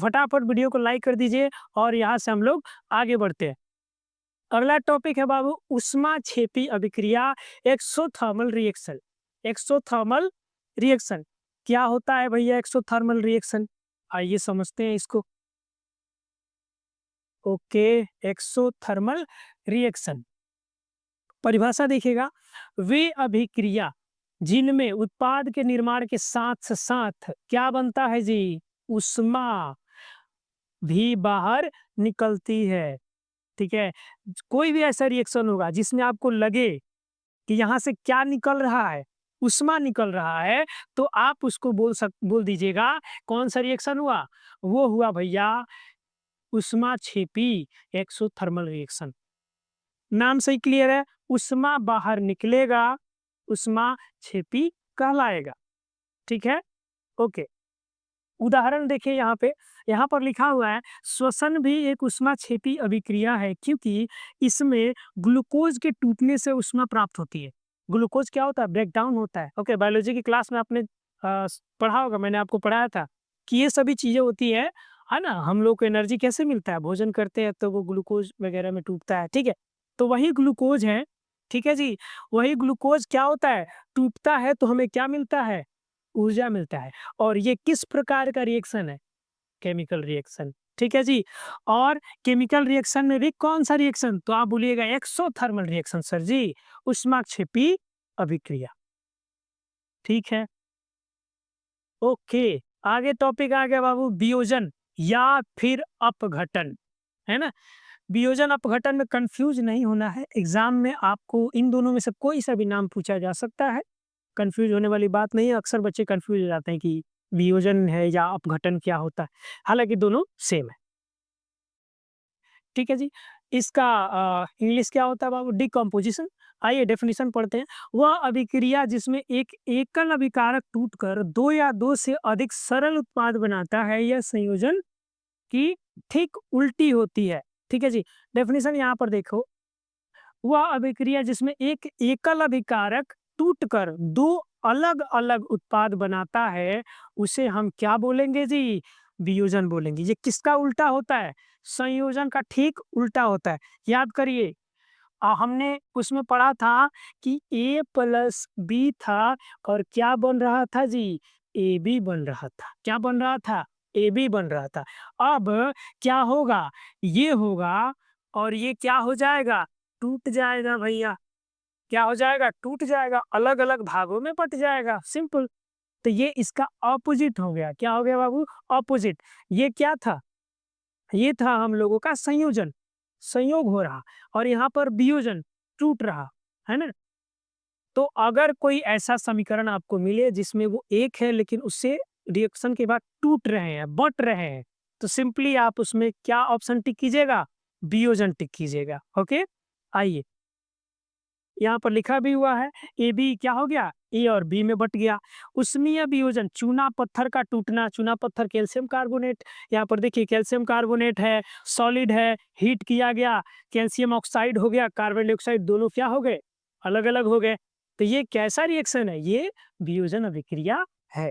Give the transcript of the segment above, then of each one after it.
फटाफट वीडियो को लाइक कर दीजिए और यहाँ से हम लोग आगे बढ़ते हैं। अगला टॉपिक है बाबू ऊष्माक्षेपी अभिक्रिया एक्सोथर्मल रिएक्शन। एक्सोथर्मल रिएक्शन क्या होता है भैया? एक्सोथर्मल रिएक्शन आइए समझते हैं इसको। ओके, एक्सोथर्मल रिएक्शन परिभाषा देखिएगा, वे अभिक्रिया जिनमें उत्पाद के निर्माण के साथ साथ क्या बनता है जी? ऊष्मा भी बाहर निकलती है। ठीक है, कोई भी ऐसा रिएक्शन होगा जिसमें आपको लगे कि यहाँ से क्या निकल रहा है, ऊष्मा निकल रहा है, तो आप उसको बोल दीजिएगा कौन सा रिएक्शन हुआ? वो हुआ भैया ऊष्माक्षेपी एक्सोथर्मल रिएक्शन। नाम से ही क्लियर है, ऊष्मा बाहर निकलेगा, ऊष्माक्षेपी कहलाएगा। ठीक है, ओके। उदाहरण देखिए यहाँ पर लिखा हुआ है श्वसन भी एक ऊष्माक्षेपी अभिक्रिया है क्योंकि इसमें ग्लूकोज के टूटने से ऊष्मा प्राप्त होती है। ग्लूकोज क्या होता है? ब्रेक डाउन होता है। ओके, बायोलॉजी की क्लास में आपने पढ़ा होगा, मैंने आपको पढ़ाया था कि ये सभी चीजें होती है ना। हम लोग को एनर्जी कैसे मिलता है? भोजन करते हैं तो वो ग्लूकोज वगैरह में टूटता है। ठीक है, तो वही ग्लूकोज है। ठीक है जी, वही ग्लूकोज क्या होता है? टूटता है तो हमें क्या मिलता है? ऊर्जा मिलता है। और ये किस प्रकार का रिएक्शन है? Chemical reaction. ठीक है जी, और केमिकल रिएक्शन में भी कौन सा रिएक्शन? तो आप बोलिएगा एक्सोथर्मल रिएक्शन सर जी, ऊष्माक्षेपी अभिक्रिया। ठीक है, ओके। आगे टॉपिक आ गया बाबू वियोजन या फिर अपघटन, है ना। वियोजन अपघटन में कंफ्यूज नहीं होना है, एग्जाम में आपको इन दोनों में से कोई सा भी नाम पूछा जा सकता है। कंफ्यूज होने वाली बात नहीं है, अक्सर बच्चे कंफ्यूज हो जाते हैं कि वियोजन है या अपघटन क्या होता है, हालांकि दोनों सेम है। ठीक है जी, इसका इंग्लिश क्या होता है बाबू? डिकम्पोजिशन। आइए डेफिनेशन पढ़ते हैं। वह अभिक्रिया जिसमें एक एकल अभिकारक टूटकर दो या दो से अधिक सरल उत्पाद बनाता है, यह संयोजन की ठीक उल्टी होती है। ठीक है जी, डेफिनेशन यहाँ पर देखो, वह अभिक्रिया जिसमें एक एकल अभिकारक टूटकर दो अलग अलग उत्पाद बनाता है, उसे हम क्या बोलेंगे जी? वियोजन बोलेंगे। ये किसका उल्टा होता है? संयोजन का ठीक उल्टा होता है। याद करिए, हमने उसमें पढ़ा था कि ए प्लस बी था और क्या बन रहा था जी? ए बी बन रहा था। क्या बन रहा था? ए बी बन रहा था। अब क्या होगा? ये होगा और ये क्या हो जाएगा? टूट जाएगा भैया। क्या हो जाएगा? टूट जाएगा, अलग अलग भागों में बट जाएगा, सिंपल। तो ये इसका ऑपोजिट हो गया। क्या हो गया बाबू? ऑपोजिट। ये क्या था? ये था हम लोगों का संयोजन, संयोग हो रहा, और यहाँ पर वियोजन, टूट रहा, है ना। तो अगर कोई ऐसा समीकरण आपको मिले जिसमें वो एक है लेकिन उससे रिएक्शन के बाद टूट रहे हैं, बट रहे हैं, तो सिंपली आप उसमें क्या ऑप्शन टिक कीजिएगा? वियोजन टिक कीजिएगा। ओके, आइए यहाँ पर लिखा भी हुआ है, ए बी क्या हो गया? ए और बी में बट गया। उष्मीय वियोजन, चूना पत्थर का टूटना, चूना पत्थर कैल्शियम कार्बोनेट, यहाँ पर देखिए कैल्शियम कार्बोनेट है, सॉलिड है, हीट किया गया, कैल्शियम ऑक्साइड हो गया, कार्बन डाइऑक्साइड, दोनों क्या हो गए? अलग अलग हो गए। तो ये कैसा रिएक्शन है? ये वियोजन अभिक्रिया है।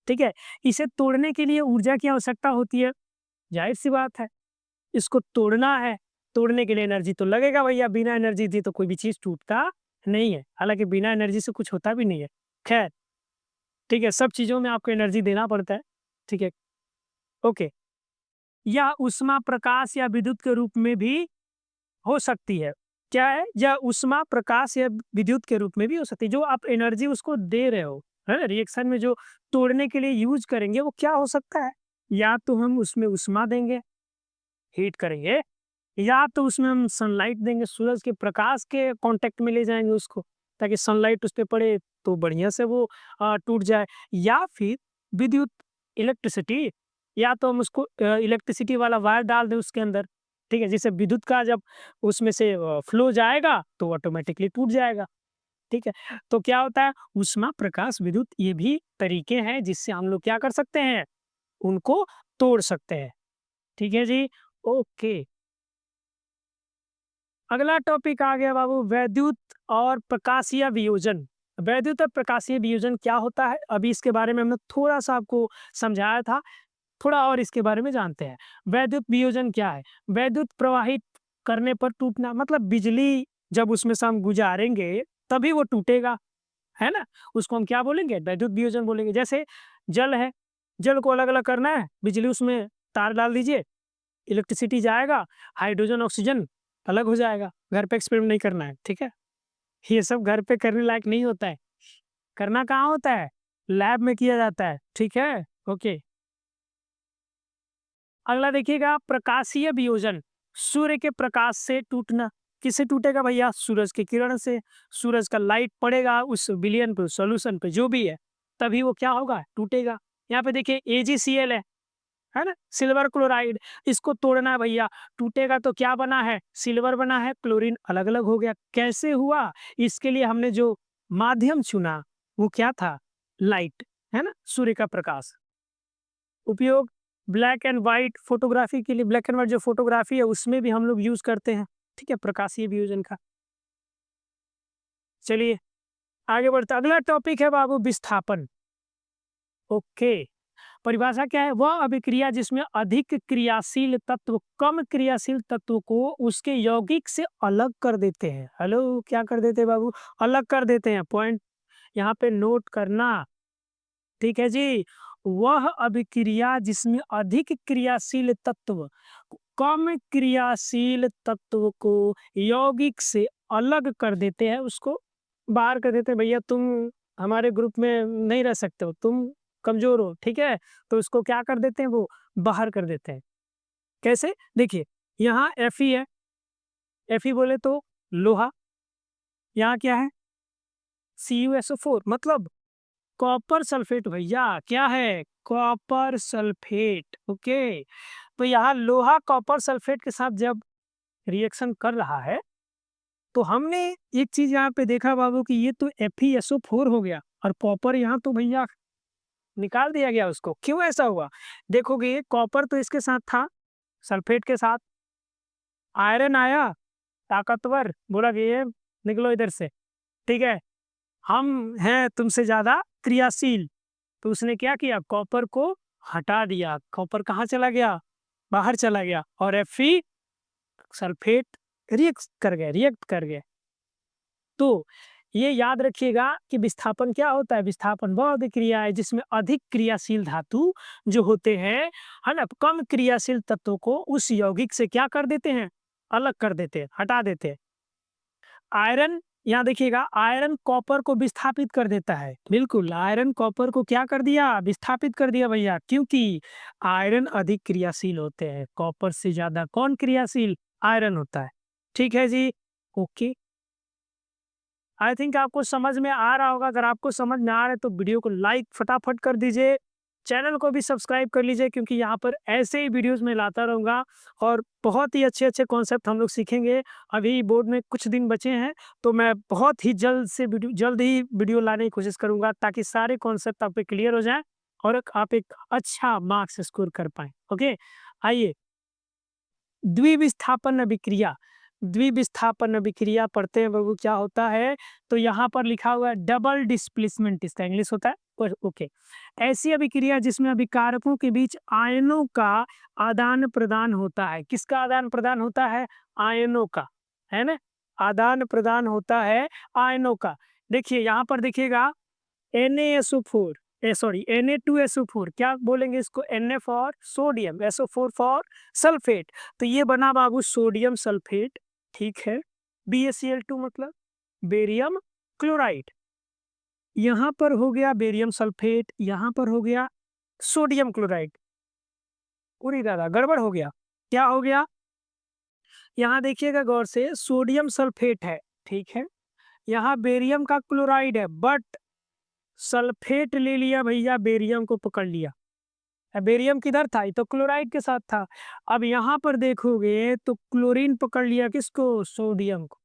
ठीक है, इसे तोड़ने के लिए ऊर्जा की आवश्यकता होती है, जाहिर सी बात है। इसको तोड़ना है, तोड़ने के लिए एनर्जी तो लगेगा भैया, बिना एनर्जी दिए तो कोई भी चीज टूटता नहीं है, हालांकि बिना एनर्जी से कुछ होता भी नहीं है। खैर, ठीक है, सब चीजों में आपको एनर्जी देना पड़ता है। ठीक है, ओके। यह ऊष्मा प्रकाश या विद्युत के रूप में भी हो सकती है। क्या है? यह ऊष्मा प्रकाश या विद्युत के रूप में भी हो सकती है। जो आप एनर्जी उसको दे रहे हो, है रिएक्शन में, जो तोड़ने के लिए यूज करेंगे, वो क्या हो सकता है? या तो हम उसमें ऊष्मा देंगे, हीट करेंगे, या तो उसमें हम सनलाइट देंगे, सूरज के प्रकाश के कांटेक्ट में ले जाएंगे उसको, ताकि सनलाइट उस पे पड़े तो बढ़िया से वो टूट जाए। या फिर विद्युत, इलेक्ट्रिसिटी, या तो हम उसको इलेक्ट्रिसिटी वाला वायर डाल दें उसके अंदर। ठीक है, जिससे विद्युत का जब उसमें से फ्लो जाएगा तो ऑटोमेटिकली टूट जाएगा। ठीक है, तो क्या होता है? ऊष्मा प्रकाश विद्युत, ये भी तरीके हैं जिससे हम लोग क्या कर सकते हैं? उनको तोड़ सकते हैं। ठीक है जी, ओके। अगला टॉपिक आ गया बाबू वैद्युत और प्रकाशीय वियोजन। वैद्युत और प्रकाशीय वियोजन क्या होता है? अभी इसके बारे में हमने थोड़ा सा आपको समझाया था। थोड़ा और इसके बारे में जानते हैं। वैद्युत वियोजन क्या है? वैद्युत प्रवाहित करने पर टूटना, मतलब बिजली जब उसमें से हम गुजारेंगे तभी वो टूटेगा, है ना? उसको हम क्या बोलेंगे? वैद्युत वियोजन बोलेंगे। जैसे जल है, जल को अलग-अलग करना है, बिजली उसमें तार डाल दीजिए, इलेक्ट्रिसिटी जाएगा, हाइड्रोजन, ऑक्सीजन अलग हो जाएगा। घर पे एक्सपेरिमेंट नहीं करना है, ठीक है? ये सब घर पे करने लायक नहीं होता है। करना कहाँ होता है? लैब में किया जाता है, ठीक है? ओके। अगला देखिएगा, प्रकाशीय वियोजन, सूर्य के प्रकाश से टूटना। किससे टूटेगा भैया? सूरज की किरण से। सूरज का लाइट पड़ेगा उस विलयन पे, सॉल्यूशन पे, जो भी है, तभी वो क्या होगा? टूटेगा। यहाँ पे देखिए AgCl है ना? सिल्वर क्लोराइड, इसको तोड़ना है भैया, टूटेगा तो क्या बना है? सिल्वर बना है, क्लोरीन अलग-अलग हो गया। कैसे हुआ? इसके लिए हमने जो माध्यम चुना वो क्या था? लाइट, है ना? सूर्य का प्रकाश। उपयोग ब्लैक एंड व्हाइट फोटोग्राफी के लिए, ब्लैक एंड व्हाइट जो फोटोग्राफी है उसमें भी हम लोग यूज करते हैं, ठीक है, प्रकाशीय वियोजन का। चलिए आगे बढ़ते, अगला टॉपिक है बाबू विस्थापन। ओके, परिभाषा क्या है? वह अभिक्रिया जिसमें अधिक क्रियाशील तत्व कम क्रियाशील तत्व को उसके यौगिक से अलग कर देते हैं। हेलो, क्या कर देते हैं बाबू? अलग कर देते हैं। पॉइंट यहाँ पे नोट करना, ठीक है जी। वह अभिक्रिया जिसमें अधिक क्रियाशील तत्व कम क्रियाशील तत्व को यौगिक से अलग कर देते हैं, उसको बाहर कर देते हैं। भैया तुम हमारे ग्रुप में नहीं रह सकते हो, तुम कमजोर हो, ठीक है? तो उसको क्या कर देते हैं? वो बाहर कर देते हैं। कैसे? देखिए, यहाँ Fe है, Fe बोले तो लोहा, यहाँ क्या है? CuSO4, मतलब कॉपर सल्फेट भैया। क्या है? Copper sulphate. ओके, तो यहाँ लोहा कॉपर सल्फेट के साथ जब रिएक्शन कर रहा है तो हमने एक चीज यहाँ पे देखा बाबू कि ये तो FeSO4 हो गया और कॉपर यहाँ तो भैया निकाल दिया गया उसको। क्यों ऐसा हुआ? देखोगे कॉपर तो इसके साथ था, सल्फेट के साथ, आयरन आया ताकतवर, बोला कि ये निकलो इधर से, ठीक है, हम हैं तुमसे ज्यादा क्रियाशील। तो उसने क्या किया? कॉपर को हटा दिया। कॉपर कहाँ चला गया? बाहर चला गया, और Fe सल्फेट रिएक्ट कर गए। तो ये याद रखिएगा कि विस्थापन क्या होता है? विस्थापन वह अभिक्रिया है जिसमें अधिक क्रियाशील धातु जो होते हैं, है ना, कम क्रियाशील तत्वों को उस यौगिक से क्या कर देते हैं? अलग कर देते हैं, हटा देते हैं। आयरन, यहाँ देखिएगा, आयरन कॉपर को विस्थापित कर देता है। बिल्कुल, आयरन कॉपर को क्या कर दिया? विस्थापित कर दिया भैया, क्योंकि आयरन अधिक क्रियाशील होते हैं। कॉपर से ज्यादा कौन क्रियाशील? आयरन होता है। ठीक है जी, ओके। आई थिंक आपको समझ में आ रहा होगा। अगर आपको समझ में आ रहा है तो वीडियो को लाइक फटाफट कर दीजिए, चैनल को भी सब्सक्राइब कर लीजिए, क्योंकि यहाँ पर ऐसे ही वीडियोस में लाता रहूँगा और बहुत ही अच्छे-अच्छे कॉन्सेप्ट हम लोग सीखेंगे। अभी बोर्ड में कुछ दिन बचे हैं, तो मैं बहुत ही जल्द ही वीडियो लाने की कोशिश करूँगा ताकि सारे कॉन्सेप्ट आप पे क्लियर हो जाएँ और आप एक अच्छा मार्क्स स्कोर कर पाएँ। ओके, आइए, द्विविस्थापन अभिक्रिया। द्विविस्थापन अभिक्रिया पढ़ते हैं बाबू, क्या होता है? तो यहाँ पर लिखा हुआ है डबल डिस्प्लेसमेंट, इसका इंग्लिश होता है पर ओके। ऐसी अभिक्रिया जिसमें अभिकारकों के बीच आयनों का आदान प्रदान होता है। किसका आदान प्रदान होता है? आयनों का, है ना? आदान प्रदान होता है आयनों का। देखिए यहाँ पर देखिएगा, NaSO4 सॉरी Na2SO4, क्या बोलेंगे इसको? Na for sodium, SO4 for sulphate. तो ये बना बाबू सोडियम सल्फेट, ठीक है। BaCl2 मतलब बेरियम क्लोराइड। यहाँ पर हो गया बेरियम सल्फेट, यहाँ पर हो गया सोडियम क्लोराइड। पूरी दादा गड़बड़ हो गया। क्या हो गया? यहाँ देखिएगा गौर से, सोडियम सल्फेट है, ठीक है, यहाँ बेरियम का क्लोराइड है, बट सल्फेट ले लिया भैया, बेरियम को पकड़ लिया। बेरियम किधर था? ये तो क्लोराइड के साथ था। अब यहाँ पर देखोगे तो क्लोरीन पकड़ लिया किसको? सोडियम को।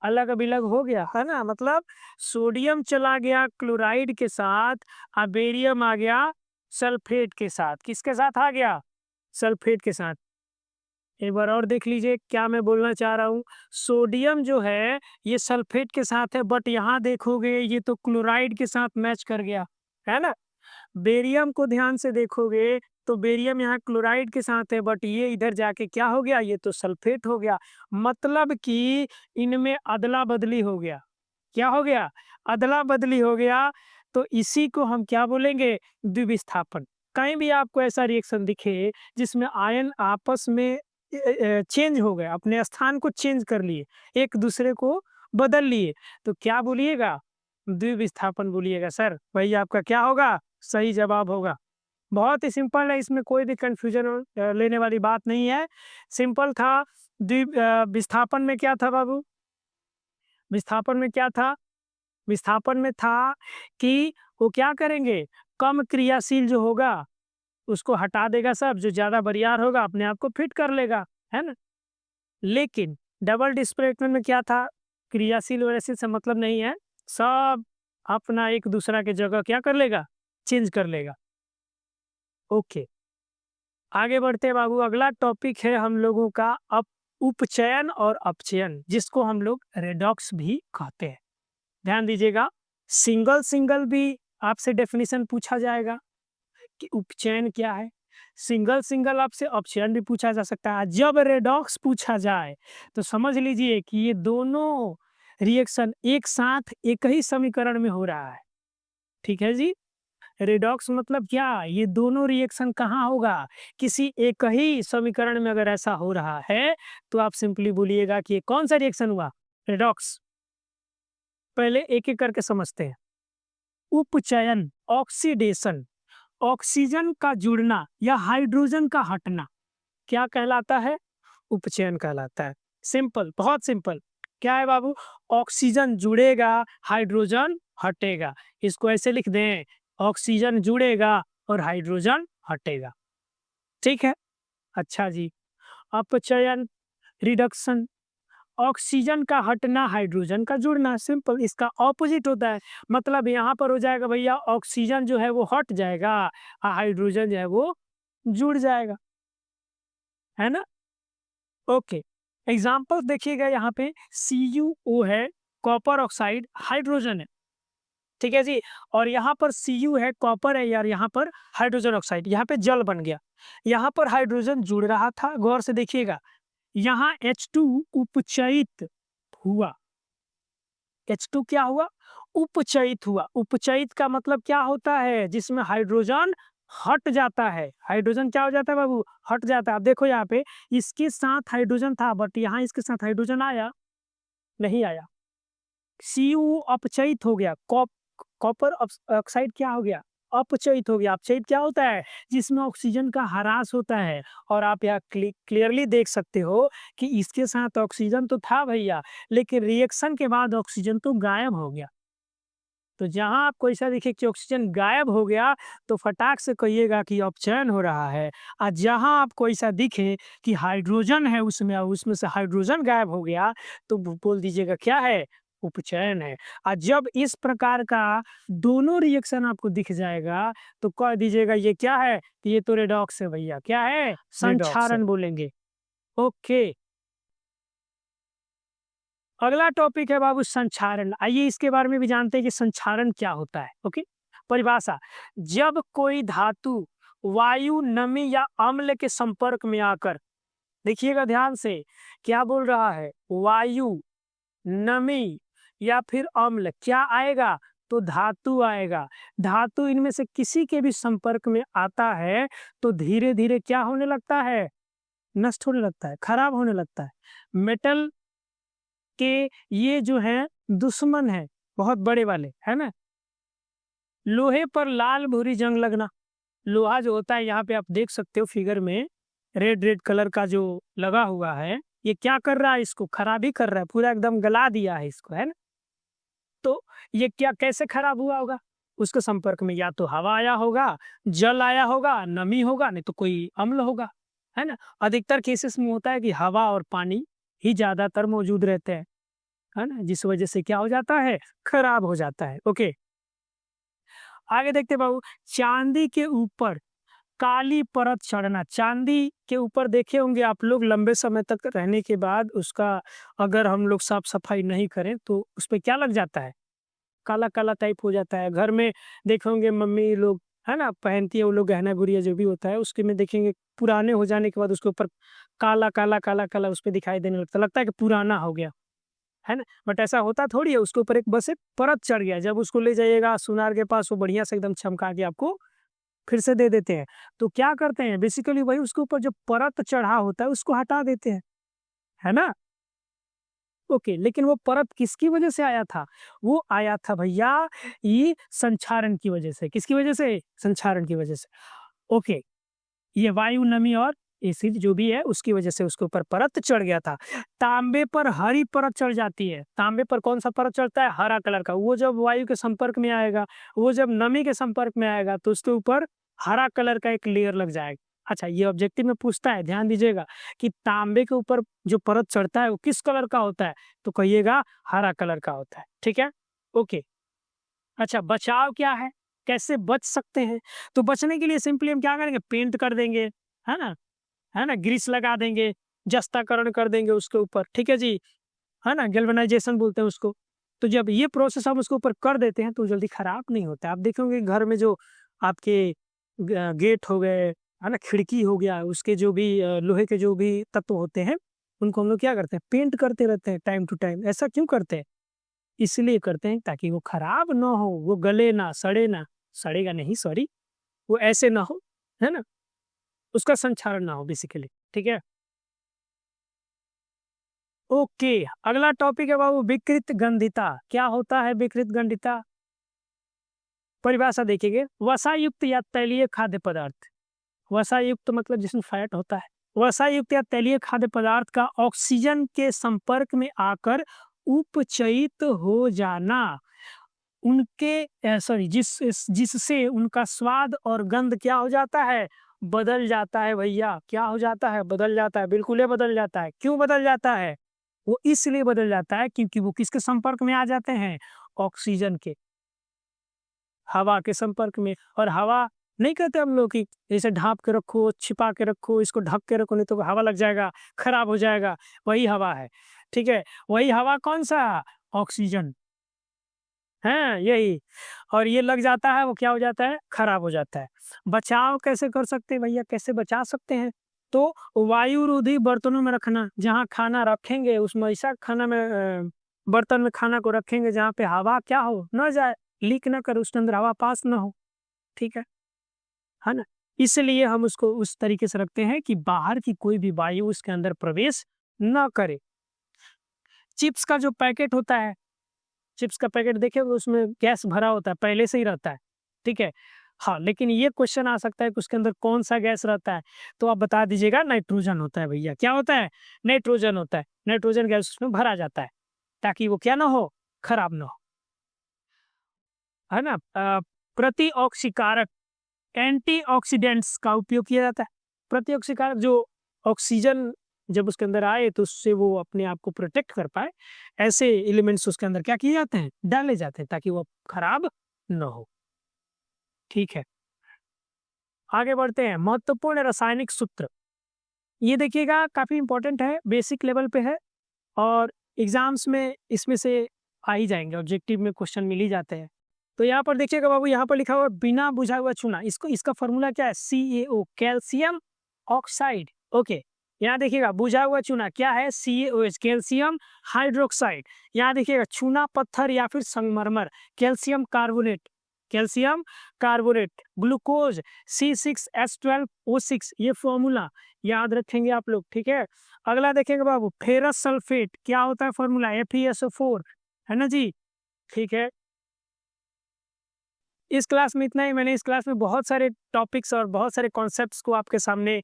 अलग बिलग हो गया, है ना? मतलब सोडियम चला गया क्लोराइड के साथ, और बेरियम आ गया सल्फेट के साथ। किसके साथ आ गया? सल्फेट के साथ। एक बार और देख लीजिए क्या मैं बोलना चाह रहा हूँ। सोडियम जो है ये सल्फेट के साथ है, बट यहाँ देखोगे ये तो क्लोराइड के साथ मैच कर गया, है ना? बेरियम को ध्यान से देखोगे तो बेरियम यहाँ क्लोराइड के साथ है, बट ये इधर जाके क्या हो गया, ये तो सल्फेट हो गया। मतलब कि इनमें अदला बदली हो गया। क्या हो गया, अदला बदली हो गया। तो इसी को हम क्या बोलेंगे, द्विविस्थापन। कहीं भी आपको ऐसा रिएक्शन दिखे जिसमें आयन आपस में चेंज हो गए, अपने स्थान को चेंज कर लिए, एक दूसरे को बदल लिए, तो क्या बोलिएगा, द्विविस्थापन बोलिएगा सर। वही आपका क्या होगा, सही जवाब होगा। बहुत ही सिंपल है, इसमें कोई भी कंफ्यूजन लेने वाली बात नहीं है, सिंपल था। विस्थापन में क्या था बाबू, विस्थापन में क्या था, विस्थापन में था कि वो क्या करेंगे, कम क्रियाशील जो होगा उसको हटा देगा सब, जो ज्यादा बरियार होगा अपने आप को फिट कर लेगा, है ना। लेकिन डबल डिस्प्लेसमेंट में क्या था, क्रियाशील वैसे से मतलब नहीं है, सब अपना एक दूसरा के जगह क्या कर लेगा, चेंज कर लेगा। ओके, आगे बढ़ते हैं बाबू। अगला टॉपिक है हम लोगों का उपचयन और अपचयन, जिसको हम लोग रेडॉक्स भी कहते हैं। ध्यान दीजिएगा, सिंगल सिंगल भी आपसे डेफिनेशन पूछा जाएगा कि उपचयन क्या है, सिंगल सिंगल आपसे अपचयन भी पूछा जा सकता है। जब रेडॉक्स पूछा जाए तो समझ लीजिए कि ये दोनों रिएक्शन एक साथ एक ही समीकरण में हो रहा है। ठीक है जी, रेडॉक्स मतलब क्या, ये दोनों रिएक्शन कहाँ होगा, किसी एक ही समीकरण में अगर ऐसा हो रहा है तो आप सिंपली बोलिएगा कि ये कौन सा रिएक्शन हुआ, रेडॉक्स। पहले एक एक करके समझते हैं। उपचयन, ऑक्सीडेशन, ऑक्सीजन का जुड़ना या हाइड्रोजन का हटना क्या कहलाता है, उपचयन कहलाता है। सिंपल, बहुत सिंपल। क्या है बाबू, ऑक्सीजन जुड़ेगा, हाइड्रोजन हटेगा। इसको ऐसे लिख दें, ऑक्सीजन जुड़ेगा और हाइड्रोजन हटेगा। ठीक है, अच्छा जी। अपचयन, रिडक्शन, ऑक्सीजन का हटना, हाइड्रोजन का जुड़ना, सिंपल, इसका ऑपोजिट होता है। मतलब यहाँ पर हो जाएगा भैया, ऑक्सीजन जो है वो हट जाएगा और हाइड्रोजन जो है वो जुड़ जाएगा, है ना। ओके, एग्जाम्पल देखिएगा, यहाँ पे CuO है, कॉपर ऑक्साइड, हाइड्रोजन है, ठीक है जी। और यहाँ पर Cu है, कॉपर है यार, यहाँ पर हाइड्रोजन ऑक्साइड, यहाँ पे जल बन गया। यहाँ पर हाइड्रोजन जुड़ रहा था, गौर से देखिएगा, यहाँ H2 उपचयित हुआ। H2 क्या हुआ, उपचयित हुआ। उपचयित का मतलब क्या होता है, जिसमें हाइड्रोजन हट जाता है। हाइड्रोजन क्या हो जाता है बाबू, हट जाता है। अब देखो यहाँ पे इसके साथ हाइड्रोजन था, बट यहाँ इसके साथ हाइड्रोजन आया नहीं आया, Cu अपचयित हो गया। कॉपर ऑक्साइड क्या हो गया, अपचयित हो गया। अपचयित क्या होता है, जिसमें ऑक्सीजन का ह्रास होता है। और आप यहाँ क्लियरली देख सकते हो कि इसके साथ ऑक्सीजन तो था भैया, लेकिन रिएक्शन के बाद ऑक्सीजन तो गायब हो गया। तो जहां आपको ऐसा दिखे कि ऑक्सीजन गायब हो गया तो फटाक से कहिएगा कि अपचयन हो रहा है। और जहां आपको ऐसा दिखे कि हाइड्रोजन है उसमें और उसमें से हाइड्रोजन गायब हो गया तो बोल दीजिएगा क्या है, उपचयन है। और जब इस प्रकार का दोनों रिएक्शन आपको दिख जाएगा तो कह दीजिएगा ये क्या है, तो ये तो रेडॉक्स है भैया। क्या है, संक्षारण बोलेंगे। ओके, अगला टॉपिक है बाबू संक्षारण। आइए इसके बारे में भी जानते हैं कि संक्षारण क्या होता है। ओके, परिभाषा, जब कोई धातु वायु, नमी या अम्ल के संपर्क में आकर, देखिएगा ध्यान से, क्या बोल रहा है, वायु, नमी या फिर अम्ल, क्या आएगा, तो धातु आएगा। धातु इनमें से किसी के भी संपर्क में आता है तो धीरे धीरे क्या होने लगता है, नष्ट होने लगता है, खराब होने लगता है। मेटल के ये जो है दुश्मन है बहुत बड़े वाले, है ना। लोहे पर लाल भूरी जंग लगना, लोहा जो होता है यहाँ पे आप देख सकते हो फिगर में, रेड रेड कलर का जो लगा हुआ है, ये क्या कर रहा है, इसको खराबी कर रहा है, पूरा एकदम गला दिया है इसको, है ना। तो ये क्या कैसे खराब हुआ होगा, उसके संपर्क में या तो हवा आया होगा, जल आया होगा, नमी होगा, नहीं तो कोई अम्ल होगा, है ना। अधिकतर केसेस में होता है कि हवा और पानी ही ज्यादातर मौजूद रहते हैं, है ना, जिस वजह से क्या हो जाता है, खराब हो जाता है। ओके, आगे देखते बाबू, चांदी के ऊपर काली परत चढ़ना। चांदी के ऊपर देखे होंगे आप लोग, लंबे समय तक रहने के बाद उसका अगर हम लोग साफ सफाई नहीं करें तो उस पे क्या लग जाता है, काला काला टाइप हो जाता है। घर में देखे होंगे मम्मी लोग है ना, पहनती है वो लोग गहना गुड़िया जो भी होता है, उसके में देखेंगे पुराने हो जाने के बाद उसके ऊपर काला काला काला काला उस पे दिखाई देने लगता है कि पुराना हो गया, है ना। बट ऐसा होता थोड़ी है, उसके ऊपर एक बस एक परत चढ़ गया, जब उसको ले जाइएगा सुनार के पास वो बढ़िया से एकदम चमका के आपको फिर से दे देते हैं। तो क्या करते हैं बेसिकली वही, उसके ऊपर जो परत चढ़ा होता है उसको हटा देते हैं, है ना। ओके, लेकिन वो परत किसकी वजह से आया था? वो आया था भैया ये संक्षारण की वजह से। किसकी वजह से? संक्षारण की वजह से। ओके, ये वायु, नमी और एसिड जो भी है उसकी वजह से उसके ऊपर परत चढ़ गया था। तांबे पर हरी परत चढ़ जाती है। तांबे पर कौन सा परत चढ़ता है? हरा कलर का। वो जब वायु के संपर्क में आएगा, वो जब नमी के संपर्क में आएगा तो उसके ऊपर हरा कलर का एक लेयर लग जाएगा। अच्छा, ये ऑब्जेक्टिव में पूछता है, ध्यान दीजिएगा कि तांबे के ऊपर जो परत चढ़ता है वो किस कलर का होता है? तो कहिएगा हरा कलर का होता है। ठीक है, ओके। अच्छा, बचाव क्या है, कैसे बच सकते हैं? तो बचने के लिए सिंपली हम क्या करेंगे? पेंट कर देंगे, है ना, है ना, ग्रीस लगा देंगे, जस्ताकरण कर देंगे उसके ऊपर, ठीक है जी, है ना, गैल्वेनाइजेशन बोलते हैं उसको। तो जब ये प्रोसेस हम उसके ऊपर कर देते हैं तो जल्दी खराब नहीं होता। आप देखेंगे घर में जो आपके गेट हो गए, है ना, खिड़की हो गया, उसके जो भी लोहे के जो भी तत्व होते हैं उनको हम लोग क्या करते हैं? पेंट करते रहते हैं टाइम टू टाइम। ऐसा क्यों करते हैं? इसलिए करते हैं ताकि वो खराब ना हो, वो गले ना, सड़े ना, सड़ेगा नहीं सॉरी, वो ऐसे ना हो, है ना, उसका संक्षारण ना हो बेसिकली। ठीक है, ओके। अगला टॉपिक है बाबू विकृत गंधिता। क्या होता है विकृत गंधिता? परिभाषा देखिए, वसा युक्त या तैलीय खाद्य पदार्थ। वसा युक्त मतलब जिसमें फैट होता है। वसा युक्त या तैलीय खाद्य पदार्थ का ऑक्सीजन के संपर्क में आकर उपचयित हो जाना, उनके सॉरी जिससे उनका स्वाद और गंध क्या हो जाता है? बदल जाता है भैया। क्या हो जाता है? बदल जाता है, बिल्कुल ही बदल जाता है। क्यों बदल जाता है? वो इसलिए बदल जाता है क्योंकि वो किसके संपर्क में आ जाते हैं? ऑक्सीजन के, हवा के संपर्क में। और हवा नहीं कहते हम लोग कि जैसे ढांप के रखो, छिपा के रखो, इसको ढक के रखो, नहीं तो हवा लग जाएगा, खराब हो जाएगा। वही हवा है, ठीक है। वही हवा कौन सा? ऑक्सीजन है, यही। और ये लग जाता है, वो क्या हो जाता है? खराब हो जाता है। बचाव कैसे कर सकते हैं भैया, कैसे बचा सकते हैं? तो वायुरोधी बर्तनों में रखना। जहाँ खाना रखेंगे उसमें ऐसा खाना में बर्तन में खाना को रखेंगे जहाँ पे हवा क्या हो न जाए, लीक ना करे, उसके अंदर हवा पास ना हो, ठीक है ना। इसलिए हम उसको उस तरीके से रखते हैं कि बाहर की कोई भी वायु उसके अंदर प्रवेश न करे। चिप्स का जो पैकेट होता है, चिप्स का पैकेट देखे उसमें गैस भरा होता है, पहले से ही रहता है, ठीक है। हाँ, लेकिन ये क्वेश्चन आ सकता है कि उसके अंदर कौन सा गैस रहता है? तो आप बता दीजिएगा नाइट्रोजन होता है भैया। क्या होता है? नाइट्रोजन होता है। नाइट्रोजन गैस उसमें भरा जाता है ताकि वो क्या ना हो? खराब ना हो, है ना। प्रतिऑक्सीकारक, एंटीऑक्सीडेंट्स का उपयोग किया जाता है। प्रतिऑक्सीकारक जो ऑक्सीजन जब उसके अंदर आए तो उससे वो अपने आप को प्रोटेक्ट कर पाए, ऐसे एलिमेंट्स उसके अंदर क्या किए जाते हैं? डाले जाते हैं ताकि वो खराब न हो, ठीक है। आगे बढ़ते हैं, महत्वपूर्ण रासायनिक सूत्र। ये देखिएगा काफी इंपॉर्टेंट है, बेसिक लेवल पे है और एग्जाम्स में इसमें से आ ही जाएंगे, ऑब्जेक्टिव में क्वेश्चन मिल ही जाते हैं। तो यहाँ पर देखिएगा बाबू, यहाँ पर लिखा हुआ है बिना बुझा हुआ चूना। इसको इसका फॉर्मूला क्या है? CaO, calcium oxide. ओके, यहाँ देखिएगा बुझा हुआ चूना क्या है? CaOH, calcium hydroxide. यहाँ देखिएगा चूना पत्थर या फिर संगमरमर, calcium carbonate, calcium carbonate. Glucose C6H12O6, ये फॉर्मूला याद रखेंगे आप लोग, ठीक है। अगला देखेंगे बाबू, फेरस सल्फेट, क्या होता है फॉर्मूला? FeSO4, है ना जी, ठीक है। इस क्लास में इतना ही। मैंने इस क्लास में बहुत सारे टॉपिक्स और बहुत सारे कॉन्सेप्ट्स को आपके सामने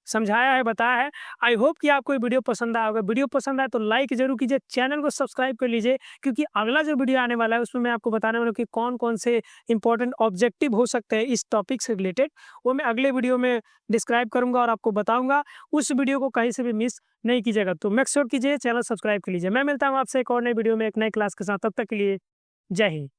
समझाया है, बताया है। आई होप कि आपको ये वीडियो पसंद आया होगा। वीडियो पसंद आए तो लाइक जरूर कीजिए, चैनल को सब्सक्राइब कर लीजिए, क्योंकि अगला जो वीडियो आने वाला है उसमें मैं आपको बताने वाला हूँ कि कौन कौन से इंपॉर्टेंट ऑब्जेक्टिव हो सकते हैं इस टॉपिक से रिलेटेड। वो मैं अगले वीडियो में डिस्क्राइब करूंगा और आपको बताऊंगा। उस वीडियो को कहीं से भी मिस नहीं कीजिएगा। तो मेक श्योर कीजिए चैनल सब्सक्राइब कर लीजिए। मैं मिलता हूँ आपसे एक और नई वीडियो में एक नई क्लास के साथ। तब तक के लिए जय हिंद।